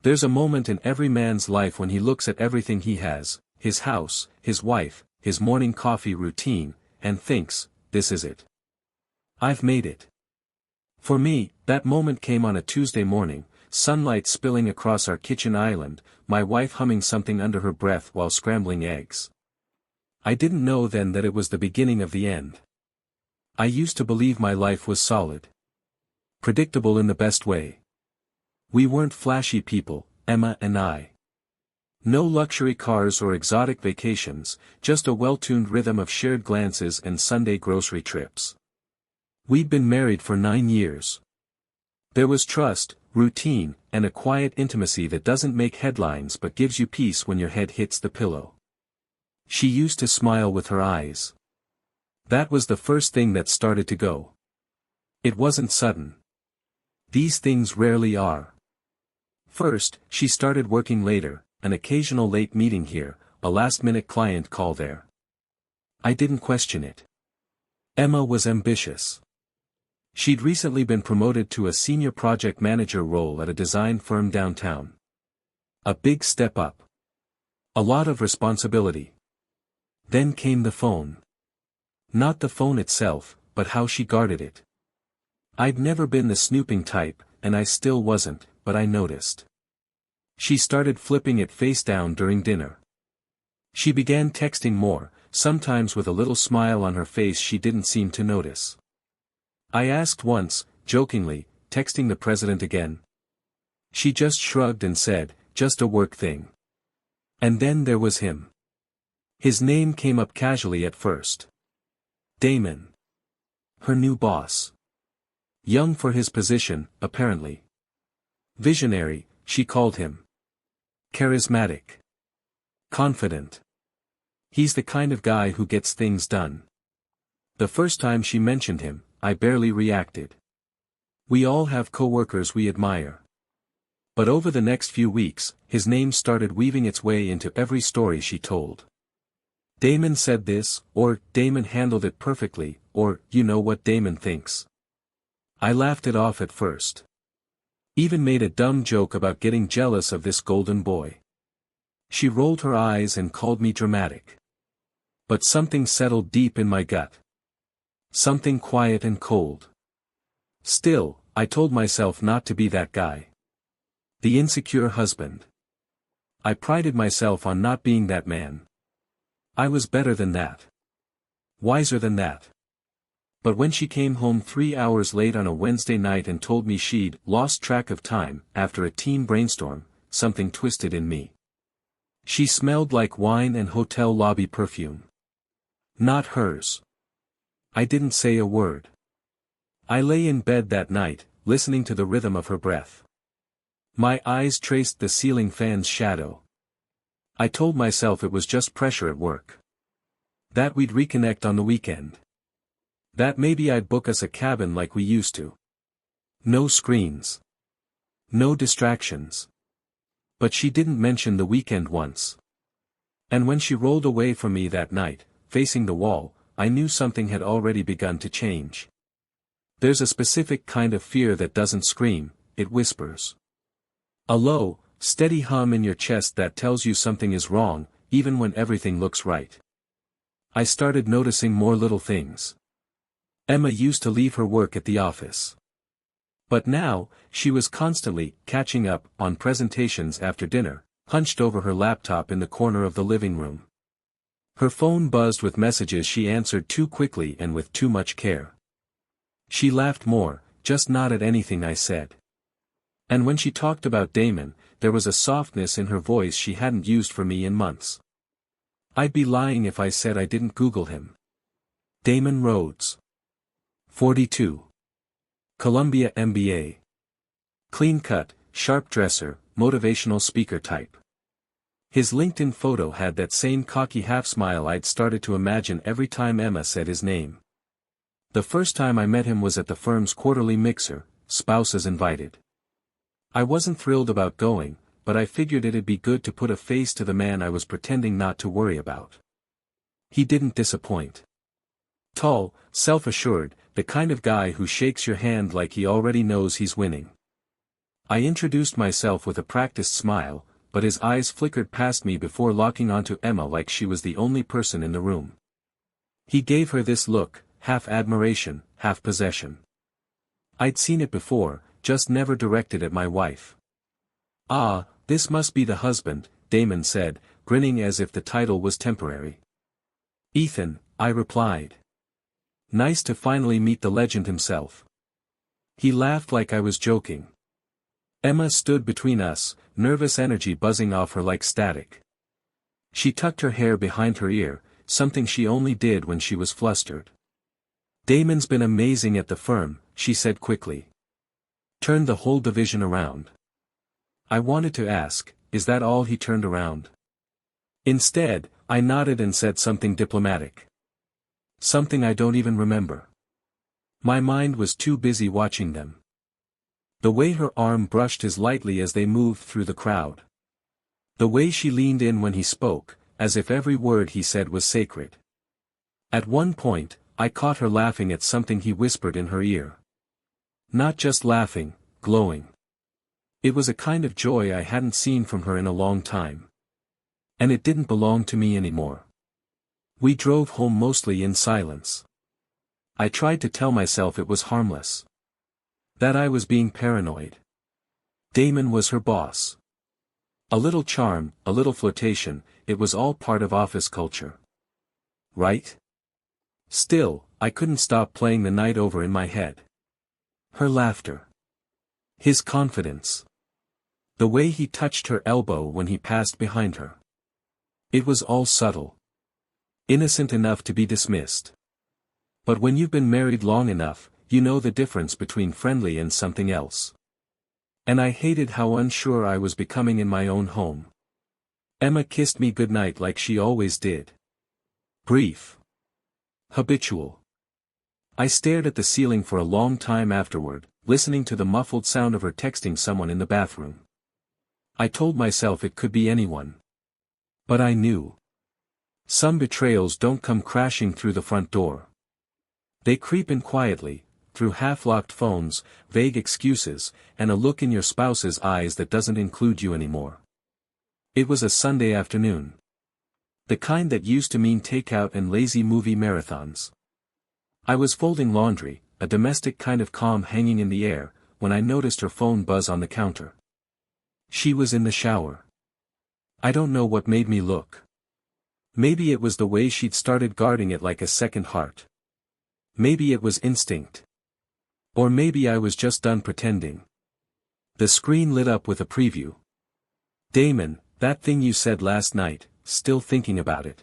There's a moment in every man's life when he looks at everything he has, his house, his wife, his morning coffee routine, and thinks, this is it. I've made it. For me, that moment came on a Tuesday morning, sunlight spilling across our kitchen island, my wife humming something under her breath while scrambling eggs. I didn't know then that it was the beginning of the end. I used to believe my life was solid. Predictable in the best way. We weren't flashy people, Emma and I. No luxury cars or exotic vacations, just a well-tuned rhythm of shared glances and Sunday grocery trips. We'd been married for 9 years. There was trust, routine, and a quiet intimacy that doesn't make headlines but gives you peace when your head hits the pillow. She used to smile with her eyes. That was the first thing that started to go. It wasn't sudden. These things rarely are. First, she started working later, an occasional late meeting here, a last-minute client call there. I didn't question it. Emma was ambitious. She'd recently been promoted to a senior project manager role at a design firm downtown. A big step up. A lot of responsibility. Then came the phone. Not the phone itself, but how she guarded it. I'd never been the snooping type, and I still wasn't, but I noticed. She started flipping it face down during dinner. She began texting more, sometimes with a little smile on her face she didn't seem to notice. I asked once, jokingly, texting the president again? She just shrugged and said, just a work thing. And then there was him. His name came up casually at first. Damon. Her new boss. Young for his position, apparently. Visionary, she called him. Charismatic. Confident. He's the kind of guy who gets things done. The first time she mentioned him, I barely reacted. We all have coworkers we admire. But over the next few weeks, his name started weaving its way into every story she told. Damon said this, or Damon handled it perfectly, or you know what Damon thinks. I laughed it off at first. Even made a dumb joke about getting jealous of this golden boy. She rolled her eyes and called me dramatic. But something settled deep in my gut. Something quiet and cold. Still, I told myself not to be that guy. The insecure husband. I prided myself on not being that man. I was better than that. Wiser than that. But when she came home 3 hours late on a Wednesday night and told me she'd lost track of time after a team brainstorm, something twisted in me. She smelled like wine and hotel lobby perfume. Not hers. I didn't say a word. I lay in bed that night, listening to the rhythm of her breath. My eyes traced the ceiling fan's shadow. I told myself it was just pressure at work. That we'd reconnect on the weekend. That maybe I'd book us a cabin like we used to. No screens. No distractions. But she didn't mention the weekend once. And when she rolled away from me that night, facing the wall, I knew something had already begun to change. There's a specific kind of fear that doesn't scream, it whispers. A low, steady hum in your chest that tells you something is wrong, even when everything looks right. I started noticing more little things. Emma used to leave her work at the office. But now, she was constantly catching up on presentations after dinner, hunched over her laptop in the corner of the living room. Her phone buzzed with messages she answered too quickly and with too much care. She laughed more, just not at anything I said. And when she talked about Damon, there was a softness in her voice she hadn't used for me in months. I'd be lying if I said I didn't Google him. Damon Rhodes. 42. Columbia MBA. Clean-cut, sharp dresser, motivational speaker type. His LinkedIn photo had that same cocky half-smile I'd started to imagine every time Emma said his name. The first time I met him was at the firm's quarterly mixer, spouses invited. I wasn't thrilled about going, but I figured it'd be good to put a face to the man I was pretending not to worry about. He didn't disappoint. Tall, self-assured, the kind of guy who shakes your hand like he already knows he's winning. I introduced myself with a practiced smile, but his eyes flickered past me before locking onto Emma like she was the only person in the room. He gave her this look, half admiration, half possession. I'd seen it before, just never directed at my wife. "Ah, this must be the husband," Damon said, grinning as if the title was temporary. "Ethan," I replied. "Nice to finally meet the legend himself." He laughed like I was joking. Emma stood between us, nervous energy buzzing off her like static. She tucked her hair behind her ear, something she only did when she was flustered. "Damon's been amazing at the firm," she said quickly. "Turned the whole division around." I wanted to ask, is that all he turned around? Instead, I nodded and said something diplomatic. Something I don't even remember. My mind was too busy watching them. The way her arm brushed his lightly as they moved through the crowd. The way she leaned in when he spoke, as if every word he said was sacred. At one point, I caught her laughing at something he whispered in her ear. Not just laughing, glowing. It was a kind of joy I hadn't seen from her in a long time. And it didn't belong to me anymore. We drove home mostly in silence. I tried to tell myself it was harmless. That I was being paranoid. Damon was her boss. A little charm, a little flirtation, it was all part of office culture. Right? Still, I couldn't stop playing the night over in my head. Her laughter. His confidence. The way he touched her elbow when he passed behind her. It was all subtle. Innocent enough to be dismissed. But when you've been married long enough, you know the difference between friendly and something else. And I hated how unsure I was becoming in my own home. Emma kissed me goodnight like she always did. Brief. Habitual. I stared at the ceiling for a long time afterward, listening to the muffled sound of her texting someone in the bathroom. I told myself it could be anyone. But I knew. Some betrayals don't come crashing through the front door. They creep in quietly, through half-locked phones, vague excuses, and a look in your spouse's eyes that doesn't include you anymore. It was a Sunday afternoon. The kind that used to mean takeout and lazy movie marathons. I was folding laundry, a domestic kind of calm hanging in the air, when I noticed her phone buzz on the counter. She was in the shower. I don't know what made me look. Maybe it was the way she'd started guarding it like a second heart. Maybe it was instinct. Or maybe I was just done pretending. The screen lit up with a preview. "Damon, that thing you said last night, still thinking about it."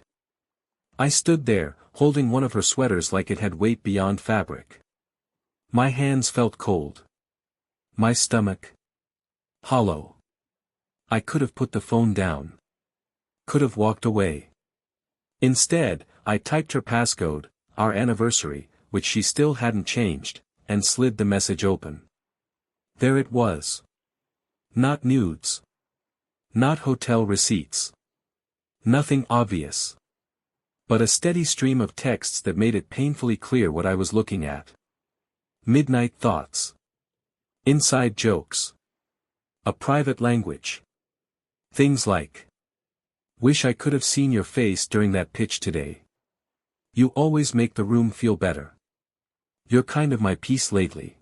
I stood there, holding one of her sweaters like it had weight beyond fabric. My hands felt cold. My stomach. Hollow. I could have put the phone down. Could have walked away. Instead, I typed her passcode, our anniversary, which she still hadn't changed, and slid the message open. There it was. Not nudes. Not hotel receipts. Nothing obvious. But a steady stream of texts that made it painfully clear what I was looking at. Midnight thoughts. Inside jokes. A private language. Things like, "Wish I could have seen your face during that pitch today. You always make the room feel better. You're kind of my piece lately."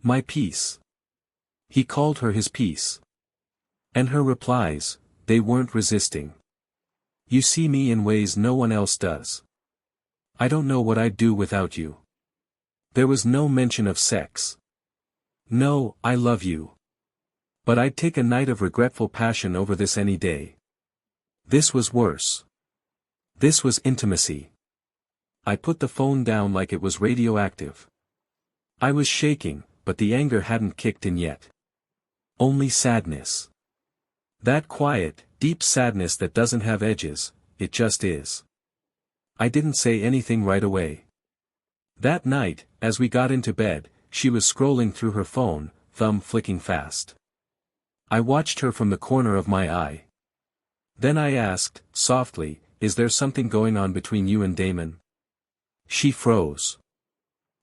My piece. He called her his piece. And her replies, they weren't resisting. "You see me in ways no one else does. I don't know what I'd do without you." There was no mention of sex. No, "I love you. But I'd take a night of regretful passion over this any day." This was worse. This was intimacy. I put the phone down like it was radioactive. I was shaking, but the anger hadn't kicked in yet. Only sadness. That quiet, deep sadness that doesn't have edges, it just is. I didn't say anything right away. That night, as we got into bed, she was scrolling through her phone, thumb flicking fast. I watched her from the corner of my eye. Then I asked, softly, "Is there something going on between you and Damon?" She froze.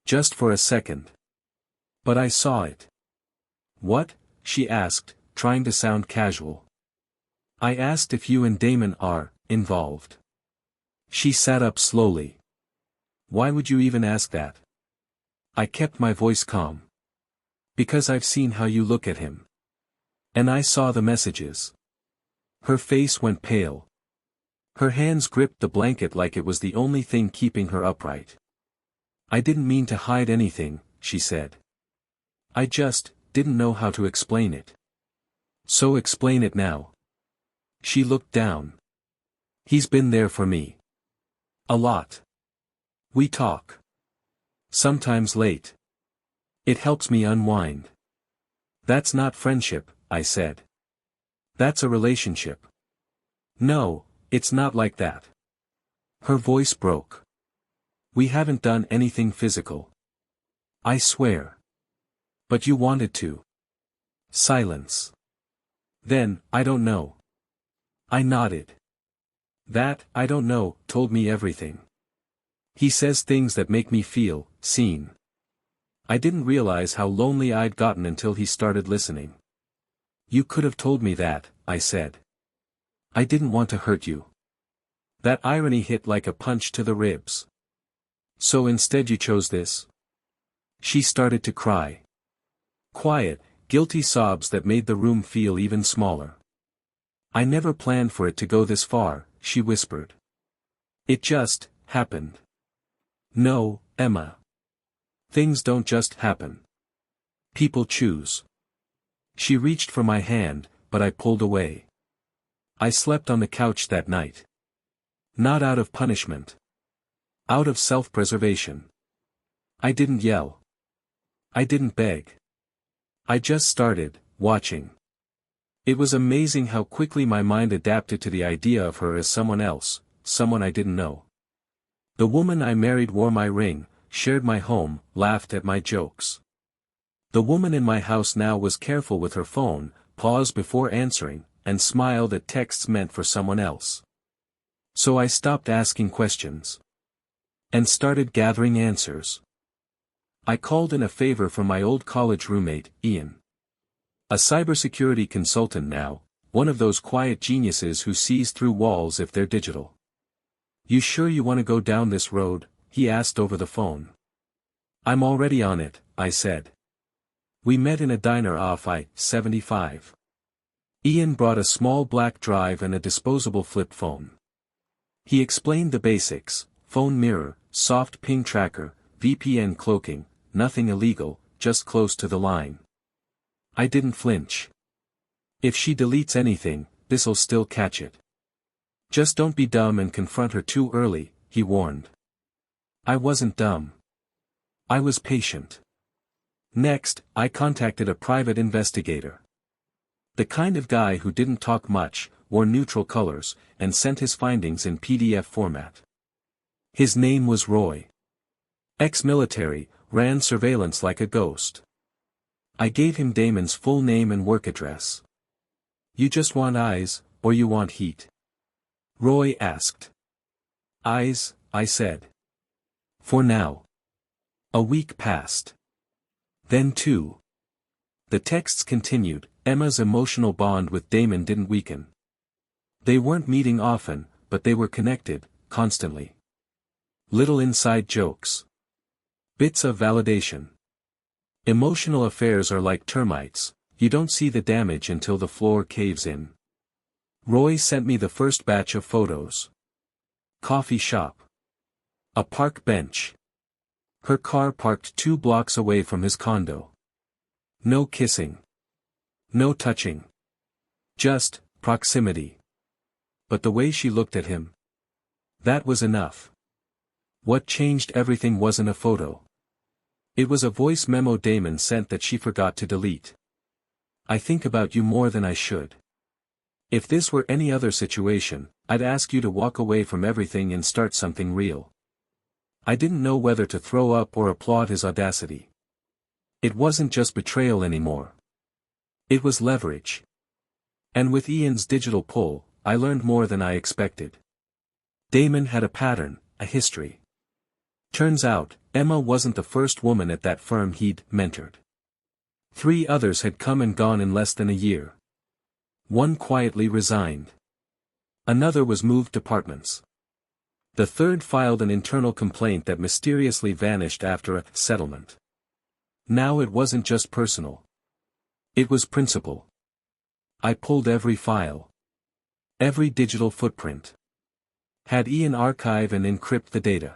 Just for a second. But I saw it. "What?" she asked, trying to sound casual. I asked if you and Damon are involved. She sat up slowly. Why would you even ask that? I kept my voice calm. Because I've seen how you look at him. And I saw the messages. Her face went pale. Her hands gripped the blanket like it was the only thing keeping her upright. I didn't mean to hide anything, she said. I just didn't know how to explain it. So explain it now. She looked down. He's been there for me. A lot. We talk. Sometimes late. It helps me unwind. That's not friendship, I said. That's a relationship. No, it's not like that. Her voice broke. We haven't done anything physical. I swear. But you wanted to. Silence. Then, I don't know. I nodded. That, I don't know, told me everything. He says things that make me feel seen. I didn't realize how lonely I'd gotten until he started listening. You could have told me that, I said. I didn't want to hurt you. That irony hit like a punch to the ribs. So instead you chose this? She started to cry. Quiet, guilty sobs that made the room feel even smaller. I never planned for it to go this far, she whispered. It just happened. No, Emma. Things don't just happen. People choose. She reached for my hand, but I pulled away. I slept on the couch that night. Not out of punishment. Out of self-preservation. I didn't yell. I didn't beg. I just started, watching. It was amazing how quickly my mind adapted to the idea of her as someone else, someone I didn't know. The woman I married wore my ring, shared my home, laughed at my jokes. The woman in my house now was careful with her phone, paused before answering, and smiled at texts meant for someone else. So I stopped asking questions. And started gathering answers. I called in a favor from my old college roommate, Ian. A cybersecurity consultant now, one of those quiet geniuses who sees through walls if they're digital. You sure you want to go down this road? He asked over the phone. I'm already on it, I said. We met in a diner off I-75. Ian brought a small black drive and a disposable flip phone. He explained the basics, phone mirror, soft ping tracker, VPN cloaking, nothing illegal, just close to the line. I didn't flinch. If she deletes anything, this'll still catch it. Just don't be dumb and confront her too early, he warned. I wasn't dumb. I was patient. Next, I contacted a private investigator. The kind of guy who didn't talk much, wore neutral colors, and sent his findings in PDF format. His name was Roy. Ex-military, ran surveillance like a ghost. I gave him Damon's full name and work address. You just want eyes, or you want heat? Roy asked. Eyes, I said. For now. A week passed. Then two. The texts continued. Emma's emotional bond with Damon didn't weaken. They weren't meeting often, but they were connected, constantly. Little inside jokes. Bits of validation. Emotional affairs are like termites, you don't see the damage until the floor caves in. Roy sent me the first batch of photos. Coffee shop. A park bench. Her car parked 2 blocks away from his condo. No kissing. No touching. Just proximity. But the way she looked at him. That was enough. What changed everything wasn't a photo. It was a voice memo Damon sent that she forgot to delete. I think about you more than I should. If this were any other situation, I'd ask you to walk away from everything and start something real. I didn't know whether to throw up or applaud his audacity. It wasn't just betrayal anymore. It was leverage. And with Ian's digital pull, I learned more than I expected. Damon had a pattern, a history. Turns out, Emma wasn't the first woman at that firm he'd mentored. 3 others had come and gone in less than a year. One quietly resigned. Another was moved departments. The third filed an internal complaint that mysteriously vanished after a settlement. Now it wasn't just personal. It was principal. I pulled every file. Every digital footprint. Had Ian archive and encrypt the data.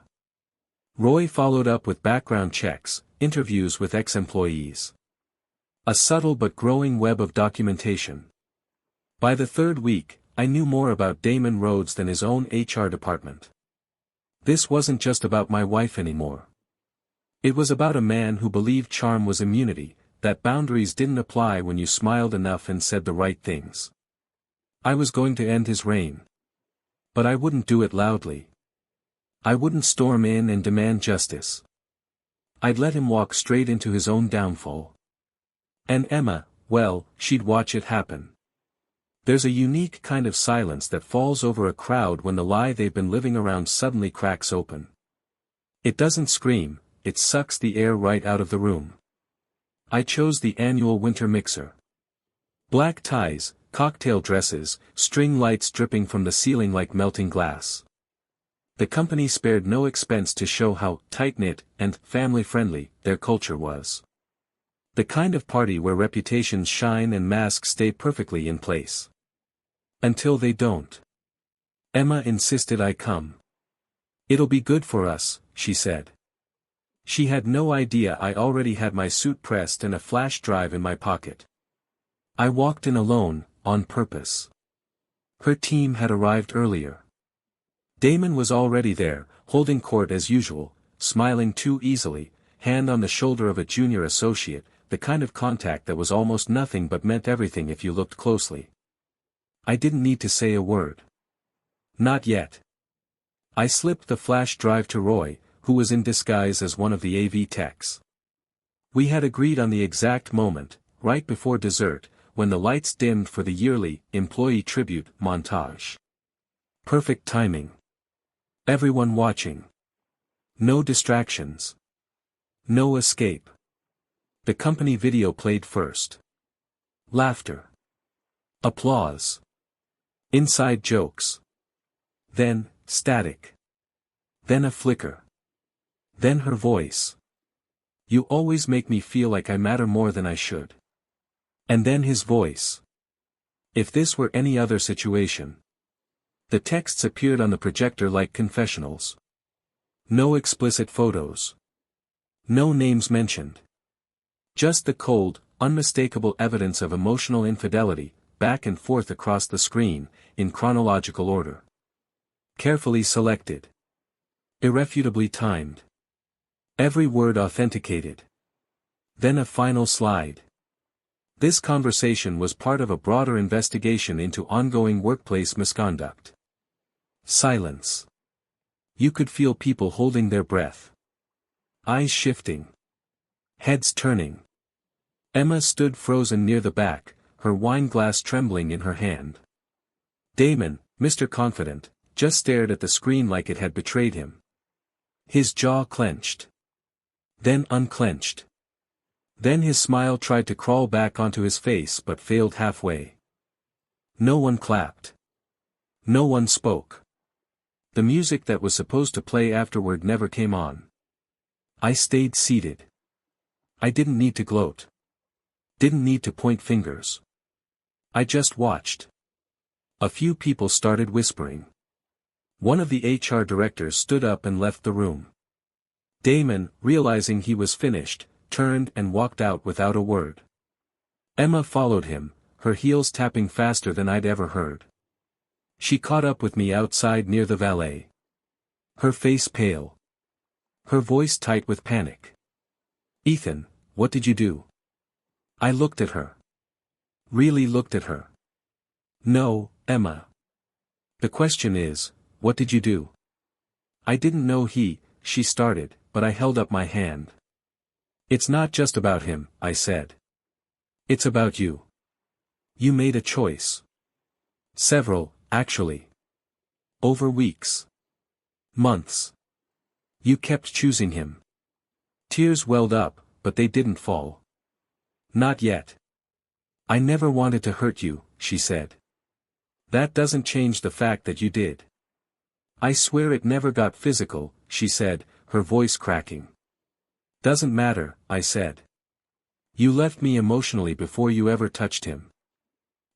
Roy followed up with background checks, interviews with ex-employees. A subtle but growing web of documentation. By the 3rd week, I knew more about Damon Rhodes than his own HR department. This wasn't just about my wife anymore. It was about a man who believed charm was immunity, that boundaries didn't apply when you smiled enough and said the right things. I was going to end his reign. But I wouldn't do it loudly. I wouldn't storm in and demand justice. I'd let him walk straight into his own downfall. And Emma, well, she'd watch it happen. There's a unique kind of silence that falls over a crowd when the lie they've been living around suddenly cracks open. It doesn't scream, it sucks the air right out of the room. I chose the annual winter mixer. Black ties, cocktail dresses, string lights dripping from the ceiling like melting glass. The company spared no expense to show how tight-knit and family-friendly their culture was. The kind of party where reputations shine and masks stay perfectly in place. Until they don't. Emma insisted I come. It'll be good for us, she said. She had no idea I already had my suit pressed and a flash drive in my pocket. I walked in alone, on purpose. Her team had arrived earlier. Damon was already there, holding court as usual, smiling too easily, hand on the shoulder of a junior associate, the kind of contact that was almost nothing but meant everything if you looked closely. I didn't need to say a word. Not yet. I slipped the flash drive to Roy, who was in disguise as one of the AV techs. We had agreed on the exact moment, right before dessert, when the lights dimmed for the yearly employee tribute montage. Perfect timing. Everyone watching. No distractions. No escape. The company video played first. Laughter. Applause. Inside jokes. Then, static. Then a flicker. Then her voice. You always make me feel like I matter more than I should. And then his voice. If this were any other situation. The texts appeared on the projector like confessionals. No explicit photos. No names mentioned. Just the cold, unmistakable evidence of emotional infidelity, back and forth across the screen, in chronological order. Carefully selected. Irrefutably timed. Every word authenticated. Then a final slide. This conversation was part of a broader investigation into ongoing workplace misconduct. Silence. You could feel people holding their breath. Eyes shifting. Heads turning. Emma stood frozen near the back, her wine glass trembling in her hand. Damon, Mr. Confident, just stared at the screen like it had betrayed him. His jaw clenched. Then unclenched. Then his smile tried to crawl back onto his face but failed halfway. No one clapped. No one spoke. The music that was supposed to play afterward never came on. I stayed seated. I didn't need to gloat. Didn't need to point fingers. I just watched. A few people started whispering. One of the HR directors stood up and left the room. Damon, realizing he was finished, turned and walked out without a word. Emma followed him, her heels tapping faster than I'd ever heard. She caught up with me outside near the valet. Her face pale. Her voice tight with panic. Ethan, what did you do? I looked at her. Really looked at her. No, Emma. The question is, what did you do? I didn't know she started, but I held up my hand. It's not just about him, I said. It's about you. You made a choice. Several, actually. Over weeks. Months. You kept choosing him. Tears welled up, but they didn't fall. Not yet. I never wanted to hurt you, she said. That doesn't change the fact that you did. I swear it never got physical, she said, her voice cracking. Doesn't matter, I said. You left me emotionally before you ever touched him.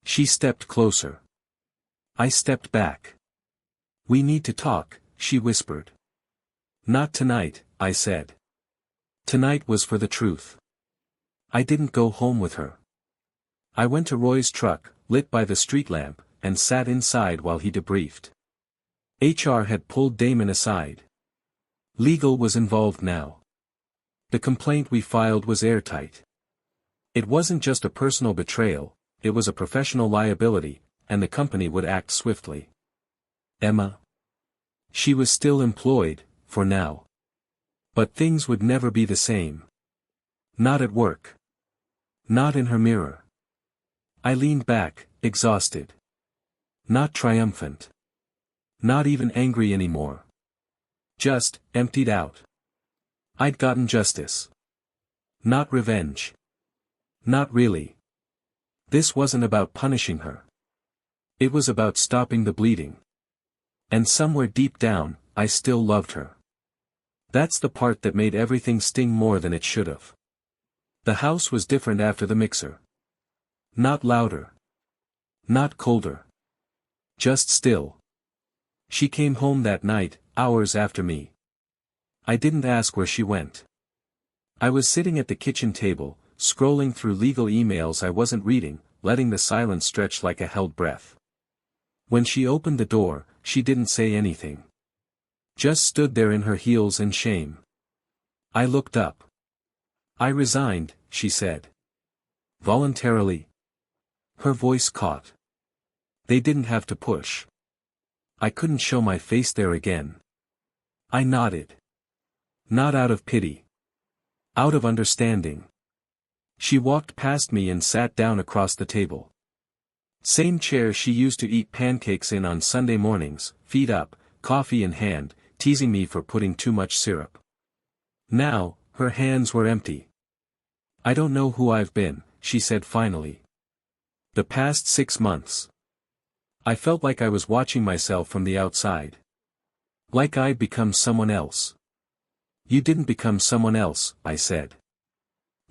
She stepped closer. I stepped back. We need to talk, she whispered. Not tonight, I said. Tonight was for the truth. I didn't go home with her. I went to Roy's truck, lit by the street lamp, and sat inside while he debriefed. HR had pulled Damon aside. Legal was involved now. The complaint we filed was airtight. It wasn't just a personal betrayal, it was a professional liability, and the company would act swiftly. Emma. She was still employed, for now. But things would never be the same. Not at work. Not in her mirror. I leaned back, exhausted. Not triumphant. Not even angry anymore. Just, emptied out. I'd gotten justice. Not revenge. Not really. This wasn't about punishing her. It was about stopping the bleeding. And somewhere deep down, I still loved her. That's the part that made everything sting more than it should have. The house was different after the mixer. Not louder. Not colder. Just still. She came home that night, hours after me. I didn't ask where she went. I was sitting at the kitchen table, scrolling through legal emails I wasn't reading, letting the silence stretch like a held breath. When she opened the door, she didn't say anything. Just stood there in her heels and shame. I looked up. I resigned, she said. Voluntarily. Her voice caught. They didn't have to push. I couldn't show my face there again. I nodded. Not out of pity. Out of understanding. She walked past me and sat down across the table. Same chair she used to eat pancakes in on Sunday mornings, feet up, coffee in hand, teasing me for putting too much syrup. Now, her hands were empty. I don't know who I've been, she said finally. The past 6 months. I felt like I was watching myself from the outside. Like I'd become someone else. You didn't become someone else, I said.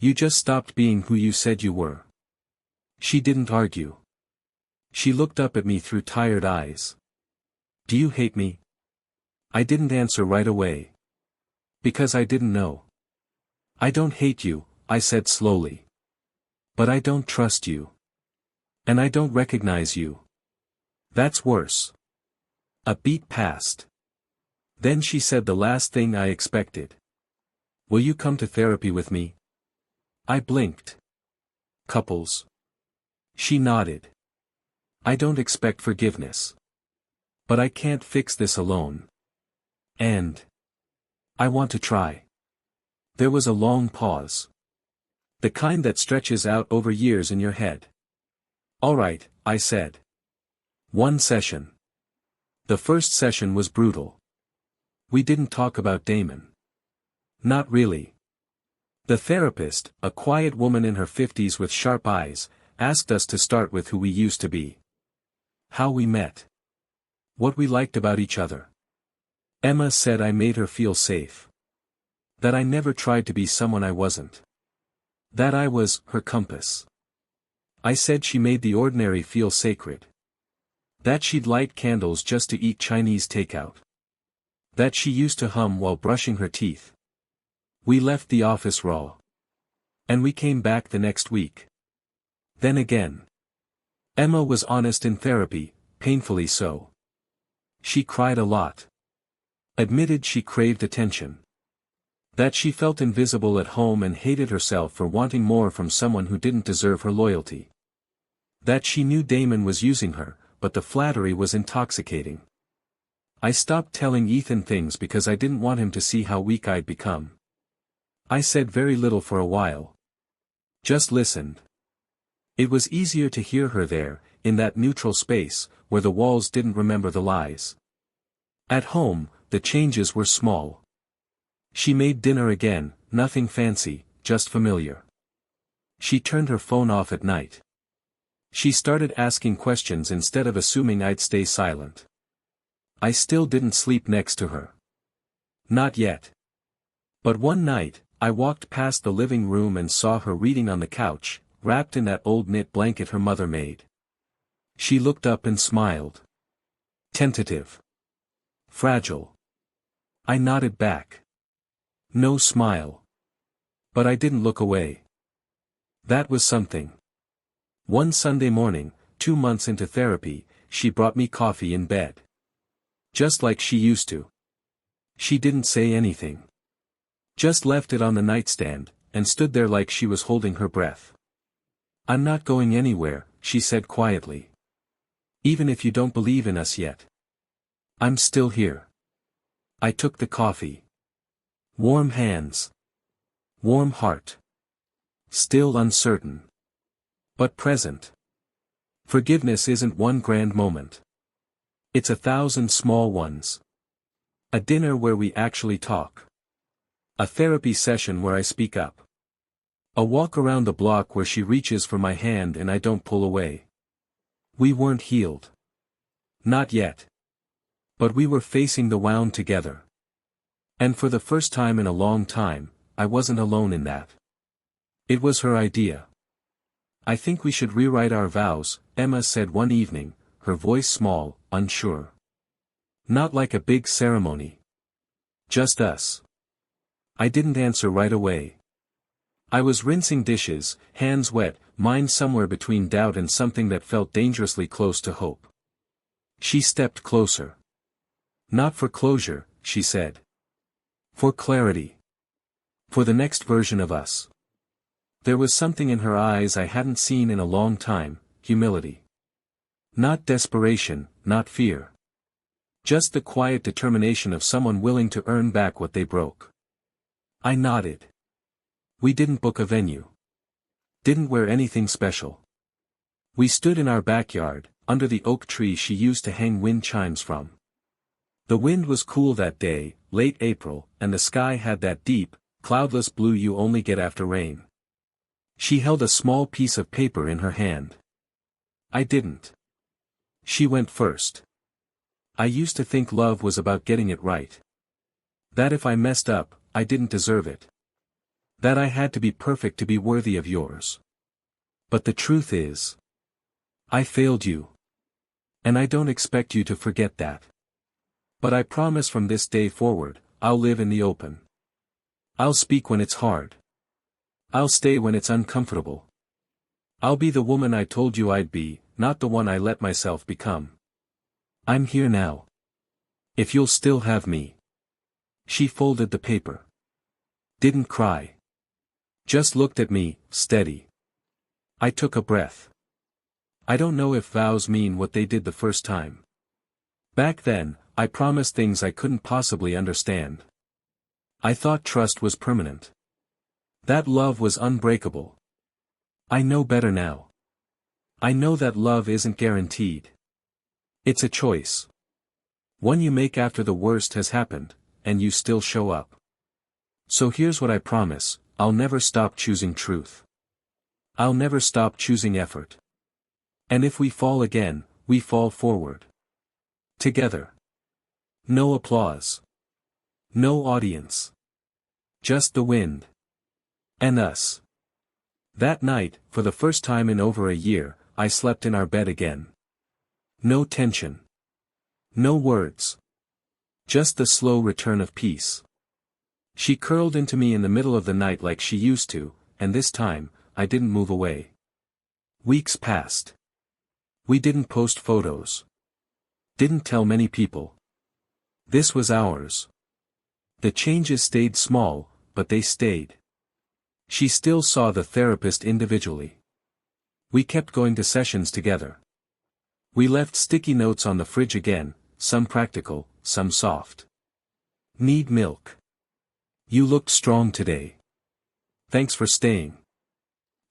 You just stopped being who you said you were. She didn't argue. She looked up at me through tired eyes. Do you hate me? I didn't answer right away. Because I didn't know. I don't hate you, I said slowly. But I don't trust you. And I don't recognize you. That's worse. A beat passed. Then she said the last thing I expected. Will you come to therapy with me? I blinked. Couples. She nodded. I don't expect forgiveness. But I can't fix this alone. And I want to try. There was a long pause. The kind that stretches out over years in your head. All right, I said. 1 session. The first session was brutal. We didn't talk about Damon. Not really. The therapist, a quiet woman in her 50s with sharp eyes, asked us to start with who we used to be. How we met. What we liked about each other. Emma said I made her feel safe. That I never tried to be someone I wasn't. That I was her compass. I said she made the ordinary feel sacred. That she'd light candles just to eat Chinese takeout. That she used to hum while brushing her teeth. We left the office raw. And we came back the next week. Then again. Emma was honest in therapy, painfully so. She cried a lot. Admitted she craved attention. That she felt invisible at home and hated herself for wanting more from someone who didn't deserve her loyalty. That she knew Damon was using her, but the flattery was intoxicating. I stopped telling Ethan things because I didn't want him to see how weak I'd become. I said very little for a while. Just listened. It was easier to hear her there, in that neutral space, where the walls didn't remember the lies. At home, the changes were small. She made dinner again, nothing fancy, just familiar. She turned her phone off at night. She started asking questions instead of assuming I'd stay silent. I still didn't sleep next to her. Not yet. But one night, I walked past the living room and saw her reading on the couch, wrapped in that old knit blanket her mother made. She looked up and smiled. Tentative. Fragile. I nodded back. No smile. But I didn't look away. That was something. One Sunday morning, 2 months into therapy, she brought me coffee in bed. Just like she used to. She didn't say anything. Just left it on the nightstand, and stood there like she was holding her breath. "I'm not going anywhere," she said quietly. "Even if you don't believe in us yet. I'm still here." I took the coffee. Warm hands. Warm heart. Still uncertain. But present. Forgiveness isn't one grand moment. It's 1,000 small ones. A dinner where we actually talk. A therapy session where I speak up. A walk around the block where she reaches for my hand and I don't pull away. We weren't healed. Not yet. But we were facing the wound together. And for the first time in a long time, I wasn't alone in that. It was her idea. "I think we should rewrite our vows," Emma said one evening, her voice small, unsure. "Not like a big ceremony. Just us." I didn't answer right away. I was rinsing dishes, hands wet, mind somewhere between doubt and something that felt dangerously close to hope. She stepped closer. "Not for closure," she said. "For clarity. For the next version of us." There was something in her eyes I hadn't seen in a long time, humility. Not desperation, not fear. Just the quiet determination of someone willing to earn back what they broke. I nodded. We didn't book a venue. Didn't wear anything special. We stood in our backyard, under the oak tree she used to hang wind chimes from. The wind was cool that day, late April, and the sky had that deep, cloudless blue you only get after rain. She held a small piece of paper in her hand. I didn't. She went first. "I used to think love was about getting it right. That if I messed up, I didn't deserve it. That I had to be perfect to be worthy of yours. But the truth is, I failed you. And I don't expect you to forget that. But I promise from this day forward, I'll live in the open. I'll speak when it's hard. I'll stay when it's uncomfortable. I'll be the woman I told you I'd be, not the one I let myself become. I'm here now. If you'll still have me." She folded the paper. Didn't cry. Just looked at me, steady. I took a breath. I don't know if vows mean what they did the first time. Back then, I promised things I couldn't possibly understand. I thought trust was permanent. That love was unbreakable. I know better now. I know that love isn't guaranteed. It's a choice. One you make after the worst has happened, and you still show up. So here's what I promise, I'll never stop choosing truth. I'll never stop choosing effort. And if we fall again, we fall forward. Together. No applause. No audience. Just the wind. And us. That night, for the first time in over a year, I slept in our bed again. No tension. No words. Just the slow return of peace. She curled into me in the middle of the night like she used to, and this time, I didn't move away. Weeks passed. We didn't post photos. Didn't tell many people. This was ours. The changes stayed small, but they stayed. She still saw the therapist individually. We kept going to sessions together. We left sticky notes on the fridge again, some practical, some soft. "Need milk. You looked strong today. Thanks for staying."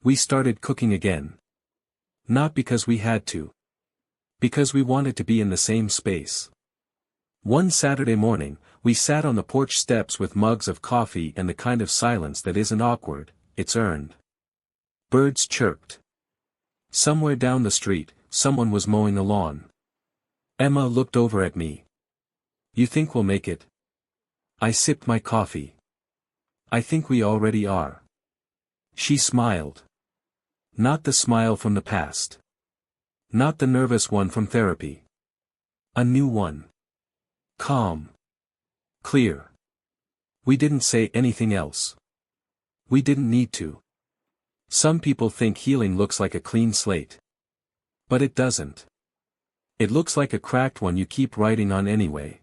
We started cooking again. Not because we had to. Because we wanted to be in the same space. One Saturday morning, we sat on the porch steps with mugs of coffee and the kind of silence that isn't awkward, it's earned. Birds chirped. Somewhere down the street, someone was mowing the lawn. Emma looked over at me. You think we'll make it? I sipped my coffee. I think we already are. She smiled. Not the smile from the past. Not the nervous one from therapy. A new one. Calm. Clear. We didn't say anything else. We didn't need to. Some people think healing looks like a clean slate. But it doesn't. It looks like a cracked one you keep writing on anyway.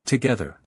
Together.